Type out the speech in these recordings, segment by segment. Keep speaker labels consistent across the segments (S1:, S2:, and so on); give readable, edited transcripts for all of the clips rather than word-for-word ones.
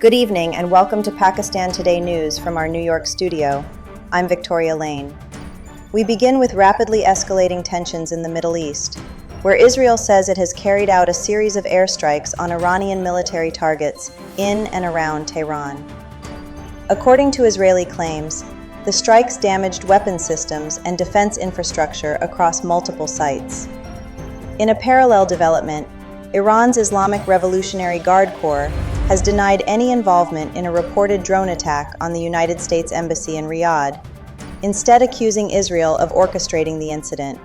S1: Good evening and welcome to Pakistan Today News from our New York studio. I'm Victoria Lane. We begin with rapidly escalating tensions in the Middle East, where Israel says it has carried out a series of airstrikes on Iranian military targets in and around Tehran. According to Israeli claims, the strikes damaged weapon systems and defense infrastructure across multiple sites. In a parallel development, Iran's Islamic Revolutionary Guard Corps has denied any involvement in a reported drone attack on the United States Embassy in Riyadh, instead accusing Israel of orchestrating the incident.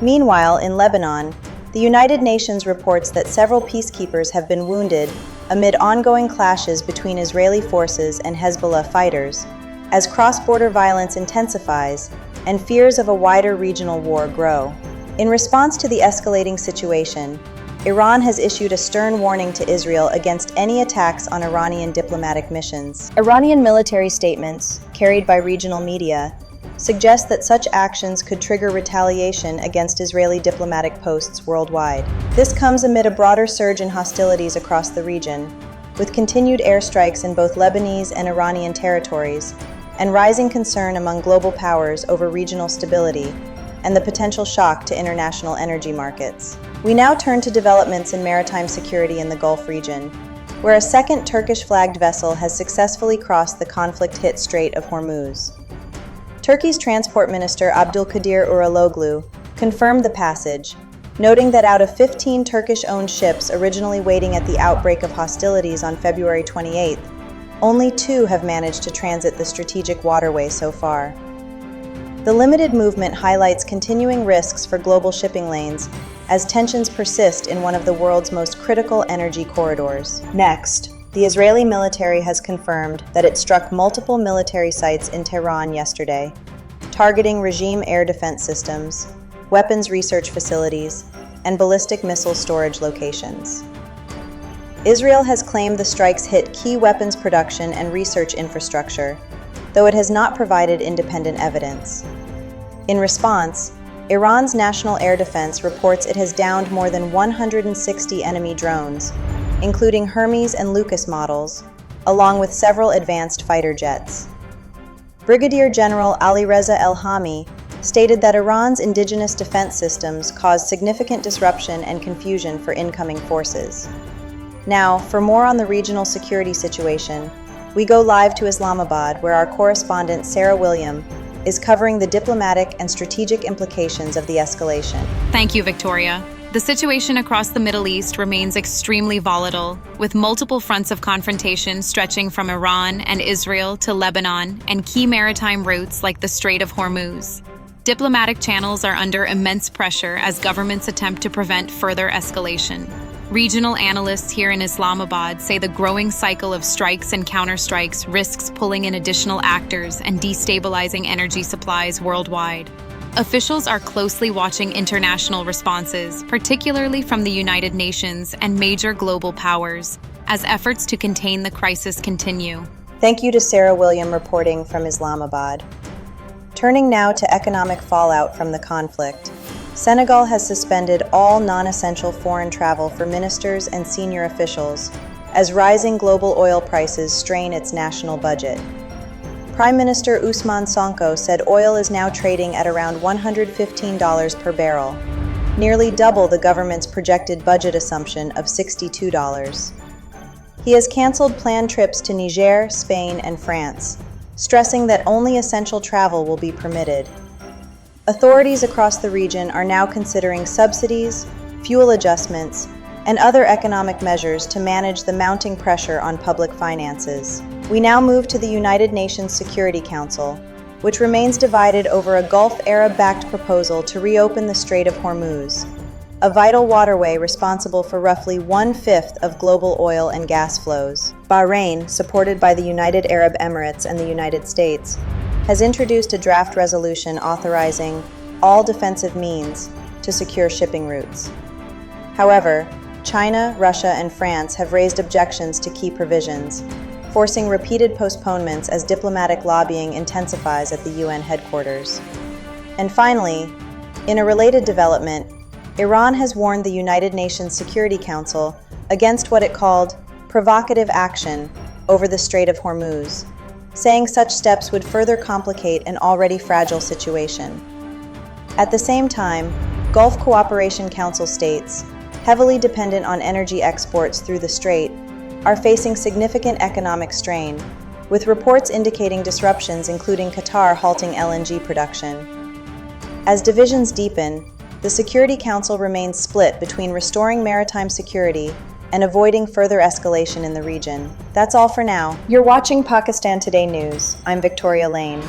S1: Meanwhile, in Lebanon, the United Nations reports that several peacekeepers have been wounded amid ongoing clashes between Israeli forces and Hezbollah fighters, as cross-border violence intensifies and fears of a wider regional war grow. In response to the escalating situation, Iran has issued a stern warning to Israel against any attacks on Iranian diplomatic missions. Iranian military statements, carried by regional media, suggest that such actions could trigger retaliation against Israeli diplomatic posts worldwide. This comes amid a broader surge in hostilities across the region, with continued airstrikes in both Lebanese and Iranian territories, and rising concern among global powers over regional stability and the potential shock to international energy markets. We now turn to developments in maritime security in the Gulf region, where a second Turkish-flagged vessel has successfully crossed the conflict-hit Strait of Hormuz. Turkey's Transport Minister Abdulkadir Uraloglu confirmed the passage, noting that out of 15 Turkish-owned ships originally waiting at the outbreak of hostilities on February 28th, only 2 have managed to transit the strategic waterway so far. The limited movement highlights continuing risks for global shipping lanes as tensions persist in one of the world's most critical energy corridors. Next, the Israeli military has confirmed that it struck multiple military sites in Tehran yesterday, targeting regime air defense systems, weapons research facilities, and ballistic missile storage locations. Israel has claimed the strikes hit key weapons production and research infrastructure, though it has not provided independent evidence. In response, Iran's National Air Defense reports it has downed more than 160 enemy drones, including Hermes and Lucas models, along with several advanced fighter jets. Brigadier General Alireza El-Hami stated that Iran's indigenous defense systems caused significant disruption and confusion for incoming forces. Now, for more on the regional security situation, we go live to Islamabad, where our correspondent Sarah William is covering the diplomatic and strategic implications of the escalation.
S2: Thank you, Victoria. The situation across the Middle East remains extremely volatile, with multiple fronts of confrontation stretching from Iran and Israel to Lebanon and key maritime routes like the Strait of Hormuz. Diplomatic channels are under immense pressure as governments attempt to prevent further escalation. Regional analysts here in Islamabad say the growing cycle of strikes and counterstrikes risks pulling in additional actors and destabilizing energy supplies worldwide. Officials are closely watching international responses, particularly from the United Nations and major global powers, as efforts to contain the crisis continue.
S1: Thank you to Sarah William reporting from Islamabad. Turning now to economic fallout from the conflict. Senegal has suspended all non-essential foreign travel for ministers and senior officials as rising global oil prices strain its national budget. Prime Minister Ousmane Sonko said oil is now trading at around $115 per barrel, nearly double the government's projected budget assumption of $62. He has canceled planned trips to Niger, Spain, and France, stressing that only essential travel will be permitted. Authorities across the region are now considering subsidies, fuel adjustments, and other economic measures to manage the mounting pressure on public finances. We now move to the United Nations Security Council, which remains divided over a Gulf Arab-backed proposal to reopen the Strait of Hormuz, a vital waterway responsible for roughly 1/5 of global oil and gas flows. Bahrain, supported by the United Arab Emirates and the United States, has introduced a draft resolution authorizing all defensive means to secure shipping routes. However, China, Russia, and France have raised objections to key provisions, forcing repeated postponements as diplomatic lobbying intensifies at the UN headquarters. And finally, in a related development, Iran has warned the United Nations Security Council against what it called provocative action over the Strait of Hormuz, saying such steps would further complicate an already fragile situation. At the same time, Gulf Cooperation Council states, heavily dependent on energy exports through the strait, are facing significant economic strain, with reports indicating disruptions including Qatar halting LNG production. As divisions deepen, the Security Council remains split between restoring maritime security and avoiding further escalation in the region. That's all for now. You're watching Pakistan Today News. I'm Victoria Lane.